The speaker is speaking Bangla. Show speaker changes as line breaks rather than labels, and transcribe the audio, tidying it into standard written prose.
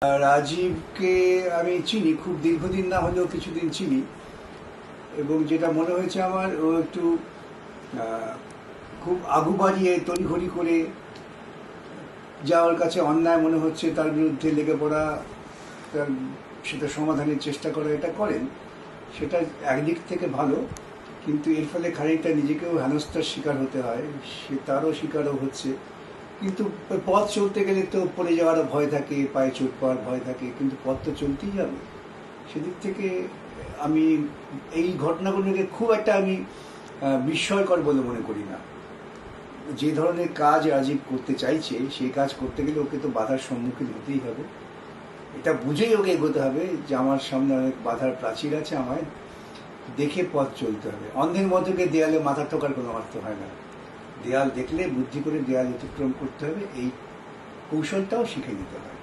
রাজীবকে আমি চিনি, খুব দীর্ঘদিন না হলেও কিছুদিন চিনি, এবং যেটা মনে হয়েছে আমার, ও একটু খুব আগু বাড়িয়ে তড়িঘড়ি করে যাওয়ার কাছে অন্যায় মনে হচ্ছে তার বিরুদ্ধে লেগে পড়া, তার সেটা সমাধানের চেষ্টা করা, এটা করেন। সেটা একদিক থেকে ভালো, কিন্তু এর ফলে খানিকটা নিজেকেও হেনস্থার শিকার হতে হয়, সে তারও শিকারও হচ্ছে। কিন্তু পথ চলতে গেলে তো পড়ে যাওয়ারও ভয় থাকে, পায়ে চোট পাওয়ার ভয় থাকে, কিন্তু পথ তো চলতেই যাবে। সেদিক থেকে আমি এই ঘটনাগুলোকে খুব একটা আমি বিস্ময়কর বলে মনে করি না। যে ধরনের কাজ রাজীব করতে চাইছে, সেই কাজ করতে গেলে ওকে তো বাধার সম্মুখীন হতেই হবে। এটা বুঝেই ওকে এগোতে হবে যে আমার সামনে অনেক বাধার প্রাচীর আছে, আমায় দেখে পথ চলতে হবে। অন্ধের মধ্যে দেয়ালে মাথা ঠোকার কোনো অর্থ হয় না। দেয়াল দেখলে বুদ্ধি করে দেয়াল অতিক্রম করতে হবে, এই কৌশলটাও শিখে নিতে হয়।